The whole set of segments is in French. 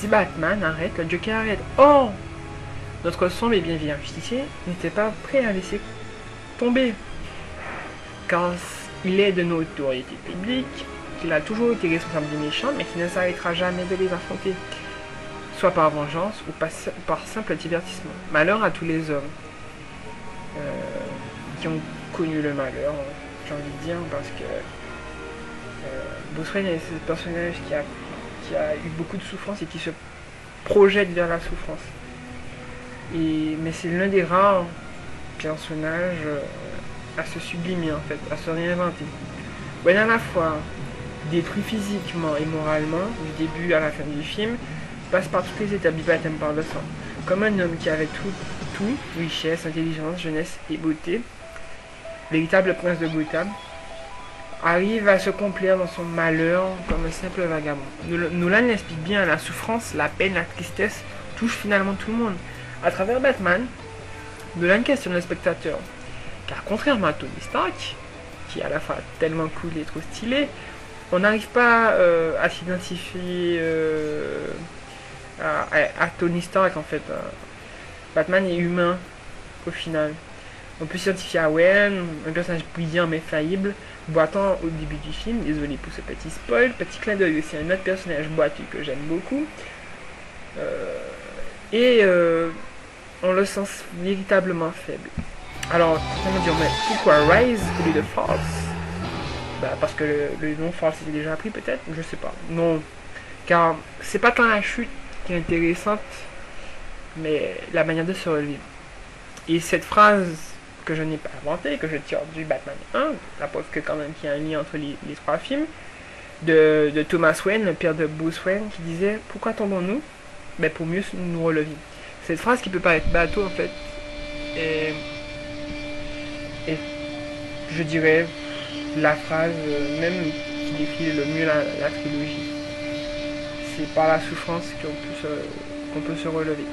si Batman arrête, le Joker arrête. Or, notre sombre et bienveillant justicier n'était pas prêt à laisser tomber. Car il est de notoriété publique, qu'il a toujours été responsable des méchants, mais qu'il ne s'arrêtera jamais de les affronter. Soit par vengeance ou par simple divertissement. Malheur à tous les hommes qui ont connu le malheur, j'ai envie de dire, parce que Bruce Wayne est ce personnage qui a eu beaucoup de souffrance et qui se projette vers la souffrance. Mais c'est l'un des rares personnages à se sublimer en fait, à se réinventer. Wayne à la fois détruit physiquement et moralement, du début à la fin du film, passe par toutes les étapes du baptême par le sang. Comme un homme qui avait tout, richesse, intelligence, jeunesse et beauté, véritable prince de Gotham, arrive à se complaire dans son malheur comme un simple vagabond. Nolan l'explique bien, la souffrance, la peine, la tristesse touchent finalement tout le monde. À travers Batman, Nolan questionne le spectateur. Car contrairement à Tony Stark, qui est à la fois tellement cool et trop stylé, on n'arrive pas à s'identifier à Tony Stark en fait. Batman est humain au final. On peut s'identifier à Wayne, un personnage brillant mais faillible, boitant au début du film. Désolé pour ce petit spoil. Petit clin d'œil aussi, un autre personnage boiteux que j'aime beaucoup. On le sent véritablement faible. Alors, on va dire, mais pourquoi Rise au lieu de False? Parce que le nom False était déjà pris peut-être, je sais pas. Non, car c'est pas tant la chute qui est intéressante, mais la manière de se relever. Et cette phrase que je n'ai pas inventée, que je tire du Batman 1, la preuve que quand même qu'il y a un lien entre les trois films, de Thomas Wayne, le père de Bruce Wayne, qui disait « Pourquoi tombons-nous » pour mieux nous relever. Cette phrase qui peut paraître bateau en fait, et je dirais la phrase même qui décrit le mieux la trilogie. C'est par la souffrance qu'on peut se relever.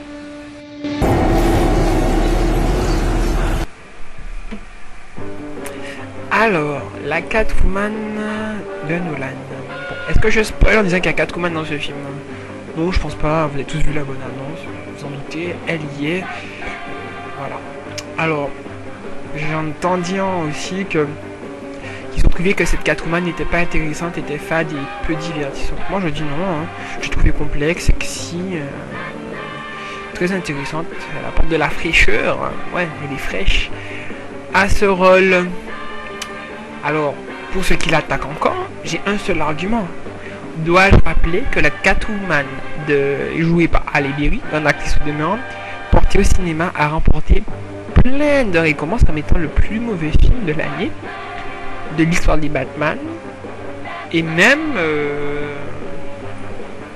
Alors, la Catwoman de Nolan. Bon, est-ce que je spoil en disant qu'il y a Catwoman dans ce film? Non, je pense pas, vous avez tous vu la bonne annonce, vous en doutez, elle y est. Voilà. Alors, j'entends dire aussi qu'ils ont trouvé que cette Catwoman n'était pas intéressante, était fade et peu divertissante. Moi je dis non, hein. J'ai trouvé complexe, sexy, très intéressante. Elle apporte de la fraîcheur, ouais, elle est fraîche à ce rôle. Alors, pour ceux qui l'attaquent encore, j'ai un seul argument. Dois-je rappeler que la Catwoman jouée par Halle Berry, une actrice au demeurant, portée au cinéma, a remporté plein de récompenses comme étant le plus mauvais film de l'année, de l'histoire des Batman, et même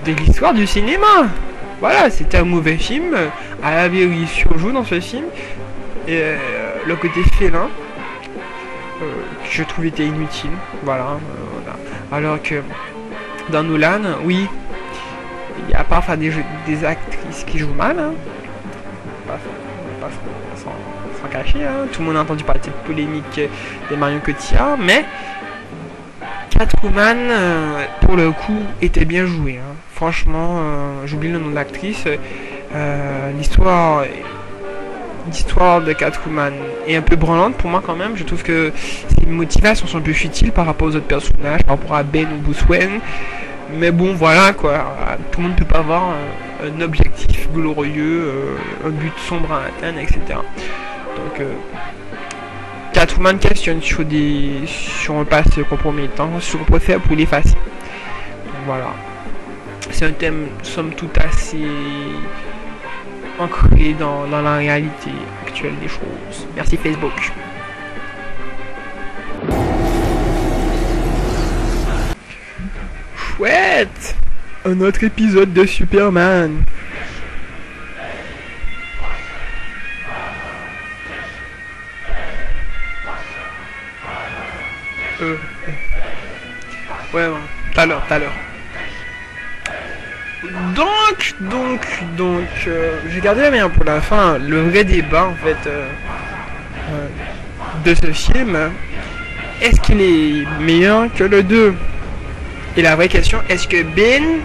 de l'histoire du cinéma. Voilà, c'était un mauvais film. Halle Berry surjoue dans ce film. Et le côté félin, que je trouve était inutile. Voilà. Alors que dans Nolan, oui, il y a parfois des actrices qui jouent mal, hein. Pas sans cacher, hein. Tout le monde a entendu parler de cette polémique des Marion Cotillard, mais Catwoman, pour le coup, était bien jouée, hein. Franchement, j'oublie le nom de l'actrice. L'histoire de Catwoman est un peu branlante pour moi quand même. Je trouve que ses motivations sont un peu futiles par rapport aux autres personnages, par rapport à Ben ou Bruce Wayne. Mais bon, voilà quoi. Tout le monde ne peut pas avoir un objectif glorieux, un but sombre à atteindre, etc. Donc, Catwoman questionne sur un passé compromettant, sur on préfère pour l'effacer. Donc voilà. C'est un thème, somme toute, assez ancré dans la réalité actuelle des choses. Merci Facebook. Chouette! Un autre épisode de Superman. Ouais, tout à l'heure. Donc, j'ai gardé la meilleure pour la fin. Le vrai débat, en fait, de ce film, est-ce qu'il est meilleur que le 2? Et la vraie question, est-ce que Ben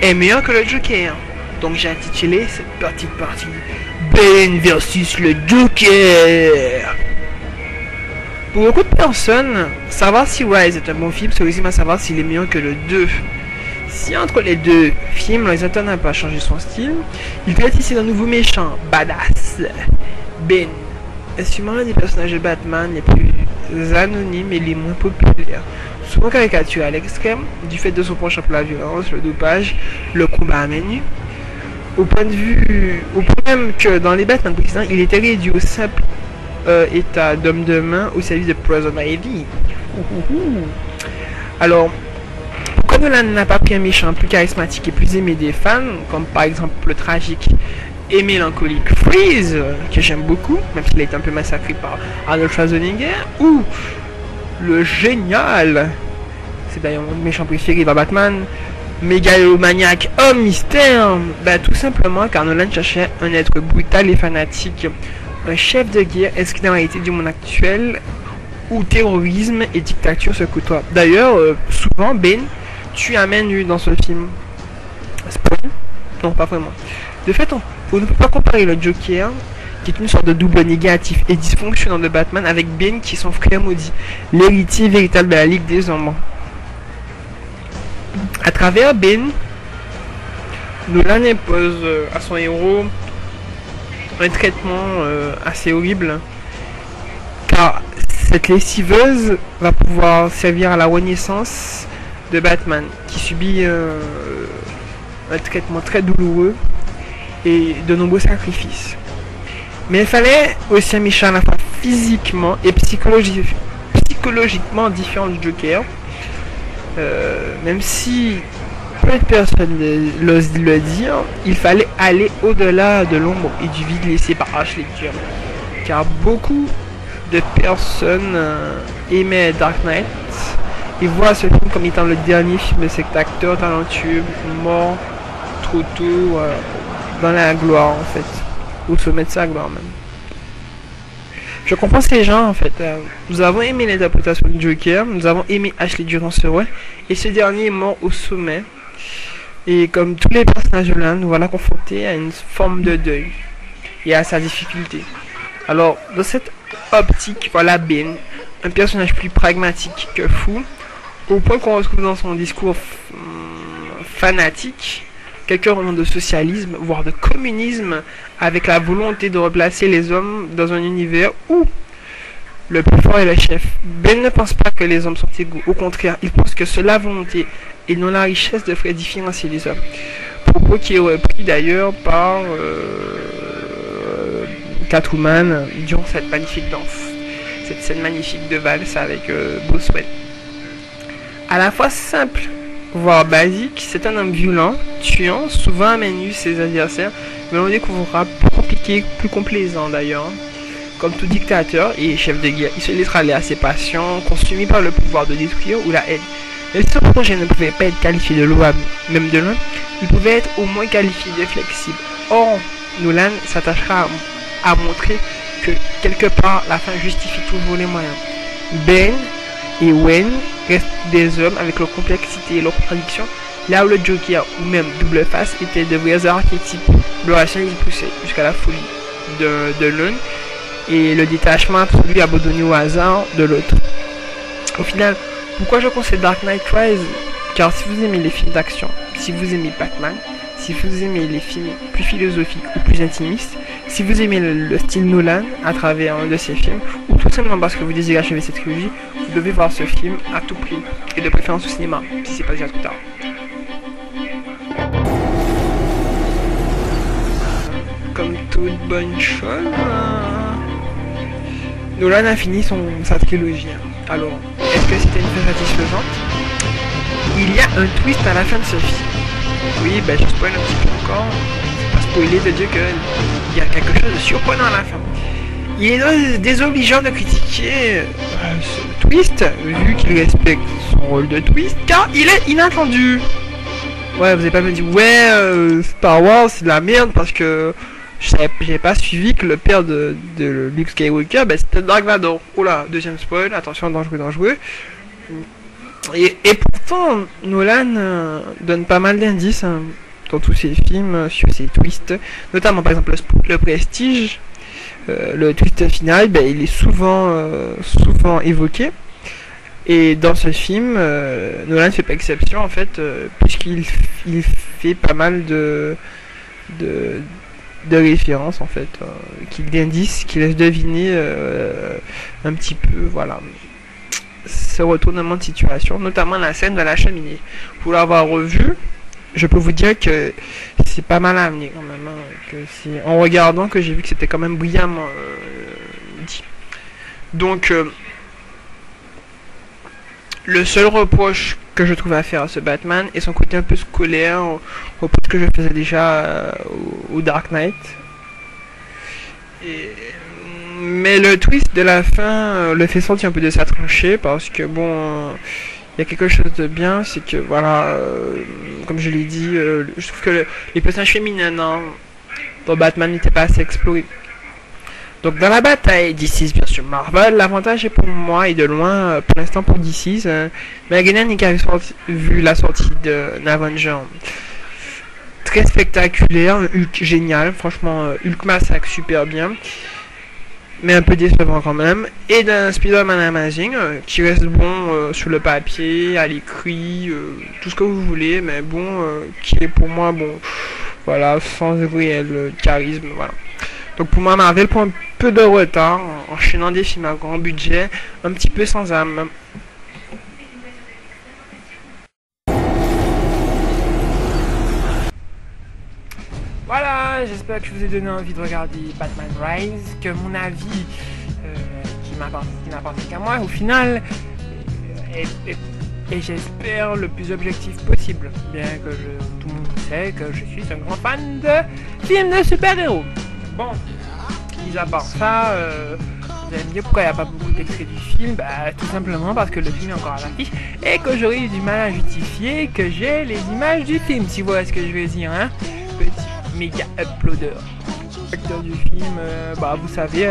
est meilleur que le Joker. Donc j'ai intitulé cette petite partie Bane versus le Joker. Pour beaucoup de personnes, savoir si Rise est un bon film, c'est aussi à savoir s'il est meilleur que le 2. Si entre les deux films, le réalisateur n'a pas changé son style, il crée ici un nouveau méchant, badass, Bane, assumant l'un des personnages de Batman les plus anonymes et les moins populaires, souvent caricaturé à l'extrême, du fait de son penchant pour la violence, le dopage, le combat à main nue. Au point même que dans les Batman précédents, il était réduit au simple état d'homme de main au service de Poison Ivy. Alors, pourquoi Nolan n'a pas pris un méchant plus charismatique et plus aimé des fans, comme par exemple le tragique et mélancolique Freeze, que j'aime beaucoup, même s'il a été un peu massacré par Arnold Schwarzenegger, ou le génial, c'est d'ailleurs mon méchant préféré dans Batman, mégalomaniaque Homme Mystère? Bah tout simplement car Nolan cherchait un être brutal et fanatique, un chef de guerre inscrit dans la réalité du monde actuel où terrorisme et dictature se côtoient. D'ailleurs, souvent Bane tue à main nue dans ce film. Spoil? Non, pas vraiment. De fait, on ne peut pas comparer le Joker, qui est une sorte de double négatif et dysfonctionnant de Batman, avec Bane qui est son frère maudit, l'héritier véritable de la Ligue des Ombres. À travers Bane, Nolan impose à son héros un traitement assez horrible, car cette lessiveuse va pouvoir servir à la renaissance de Batman, qui subit un traitement très douloureux et de nombreux sacrifices. Mais il fallait aussi un méchant à la fois physiquement et psychologiquement différent du Joker, même si peu de personnes l'osent le dire, il fallait aller au-delà de l'ombre et du vide laissé par Heath Ledger, car beaucoup de personnes aimaient Dark Knight et voient ce film comme étant le dernier film de cet acteur talentueux mort trop tôt dans la gloire, en fait, au sommet de sa gloire même. Je comprends ces gens, en fait. Nous avons aimé l'interprétation du Joker, nous avons aimé Heath Ledger dans ce rôle, et ce dernier est mort au sommet. Et comme tous les personnages là, nous voilà confrontés à une forme de deuil et à sa difficulté. Alors, dans cette optique, voilà Bane, un personnage plus pragmatique que fou, au point qu'on retrouve dans son discours fanatique quelques romans de socialisme, voire de communisme, avec la volonté de replacer les hommes dans un univers où le plus fort est le chef. Ben ne pense pas que les hommes sont égaux, au contraire, il pense que c'est la volonté et non la richesse devrait différencier les hommes. Propos qui est repris d'ailleurs par Catwoman durant cette magnifique danse, cette scène magnifique de valse avec Bruce Wayne. À la fois simple, voire basique, c'est un homme violent, tuant, souvent à main nue ses adversaires, mais on découvrira plus compliqué, plus complaisant d'ailleurs. Comme tout dictateur et chef de guerre, il se laissera aller à ses passions, consumé par le pouvoir de détruire ou la haine. Même si son projet ne pouvait pas être qualifié de louable, même de loin, il pouvait être au moins qualifié de flexible. Or, Nolan s'attachera à montrer que, quelque part, la fin justifie toujours les moyens. Ben et Wayne restent des hommes avec leur complexité et leurs contradictions, là où le Joker ou même Double Face étaient de vrais archétypes. Le rationalisme poussé jusqu'à la folie de l'un et le détachement absolu abandonné au hasard de l'autre. Au final, pourquoi je conseille Dark Knight Rise? Car si vous aimez les films d'action, si vous aimez Batman, si vous aimez les films plus philosophiques ou plus intimistes, si vous aimez le style Nolan à travers un de ses films, ou tout simplement parce que vous désirez achever cette trilogie, vous devez voir ce film à tout prix, et de préférence au cinéma, si c'est pas déjà trop tard. Comme toute bonne chose, Nolan a fini sa trilogie. Alors, est-ce que c'était une fin satisfaisante? Il y a un twist à la fin de ce film. Oui, ben je spoil un petit peu encore. C'est pas spoiler de dire qu'il y a quelque chose de surprenant à la fin. Il est désobligeant de critiquer ce twist, vu qu'il respecte son rôle de twist, car il est inattendu. Ouais, vous avez pas me dit, ouais, Star Wars c'est de la merde parce que j'ai pas suivi que le père de Luke Skywalker, ben, c'était Dark Vador. Oh là, deuxième spoil, attention, dangereux. Et pourtant, Nolan donne pas mal d'indices hein, dans tous ses films sur ses twists, notamment par exemple le Prestige, le twist final, ben, il est souvent évoqué. Et dans ce film, Nolan fait pas exception en fait, puisqu'il fait pas mal de références en fait, d'indices qui laissent deviner un petit peu, voilà, ce retournement de situation, notamment la scène de la cheminée. Pour l'avoir revu, je peux vous dire que c'est pas mal amené quand même, hein, que c'est en regardant que j'ai vu que c'était quand même brillamment dit. Donc le seul reproche que je trouve à faire à ce Batman est son côté un peu scolaire, reproche que je faisais déjà au Dark Knight. Mais le twist de la fin le fait sortir un peu de sa tranchée parce que bon, il y a quelque chose de bien, c'est que voilà, comme je l'ai dit, je trouve que les personnages féminins dans Batman n'étaient pas assez explorés. Donc dans la bataille DC versus Marvel, l'avantage est pour moi et de loin pour l'instant pour DC. Mais Guénan qui a vu la sortie de Avenger très spectaculaire, Hulk génial, franchement Hulk massacre super bien, mais un peu décevant quand même. Et d'un Spider-Man Amazing qui reste bon sur le papier, à l'écrit, tout ce que vous voulez, mais bon, qui est pour moi bon, voilà, sans réel charisme, voilà. Donc pour moi, Marvel prend un peu de retard, enchaînant des films à grand budget, un petit peu sans âme. Voilà, j'espère que je vous ai donné envie de regarder Batman Rise, que mon avis, qui n'appartient qu'à moi, au final, et j'espère le plus objectif possible, bien que tout le monde sait que je suis un grand fan de films de super-héros. Bon, mis à part ça, vous allez me dire pourquoi il n'y a pas beaucoup d'extraits du film. Bah tout simplement parce que le film est encore à l'affiche et que j'aurais eu du mal à justifier que j'ai les images du film, si vous voyez ce que je veux dire, hein. Petit méga uploader. Acteur du film, bah vous savez,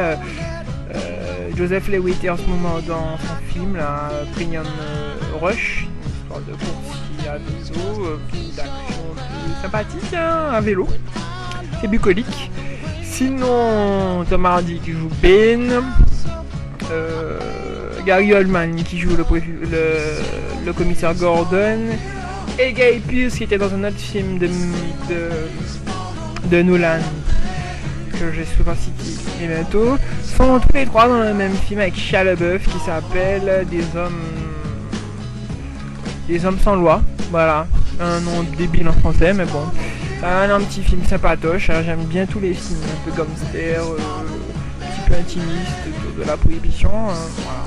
Joseph Lewitt en ce moment dans son film, là, Premium Rush, une histoire de course à vélo, d'action sympathique, hein, à vélo, c'est bucolique. Sinon, Tom Hardy qui joue Ben, Gary Oldman qui joue le commissaire Gordon, et Guy Pearce qui était dans un autre film de Nolan que j'ai souvent cité et bientôt, sont tous les trois dans le même film avec Shia LaBeouf qui s'appelle Des hommes sans loi. Voilà, un nom débile en français, mais bon. Un petit film sympatoche, hein, j'aime bien tous les films un peu gangster, un petit peu intimiste autour de la prohibition, voilà.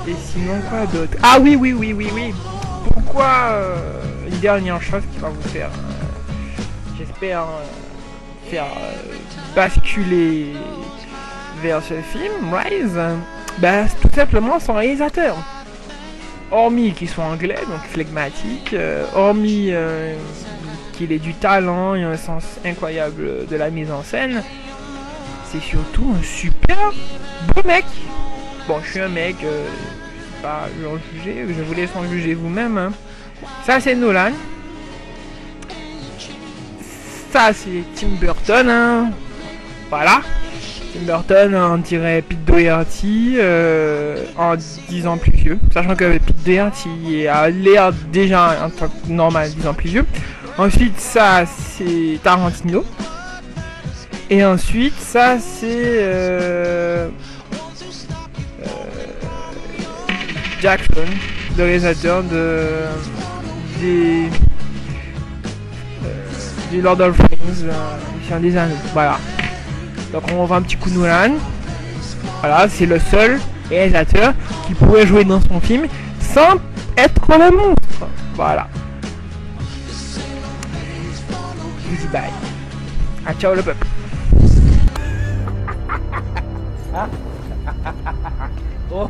Et sinon quoi d'autre? Ah oui, pourquoi une dernière chose qui va vous faire, j'espère, faire basculer vers ce film, Rise, bah tout simplement son réalisateur. Hormis qu'il soit anglais, donc flegmatique, hormis qu'il ait du talent et un sens incroyable de la mise en scène, c'est surtout un super beau mec. Bon, je suis un mec, pas en juger, je vous laisse en juger vous-même. Hein. Ça c'est Nolan. Ça c'est Tim Burton. Hein. Voilà. Tim Burton, on dirait Pete Doherty en 10 ans plus vieux. Sachant que Pete Doherty a l'air déjà en tant que normal 10 ans plus vieux. Ensuite, ça c'est Tarantino. Et ensuite, ça c'est Jackson, le réalisateur du Lord of the Rings, Seigneur des Anneaux. Voilà. Donc on va un petit coup de Nolan. Voilà, c'est le seul réalisateur qui pourrait jouer dans son film sans être le monstre. Voilà. Je vous dis bye. Ah, ciao le peuple. Oh.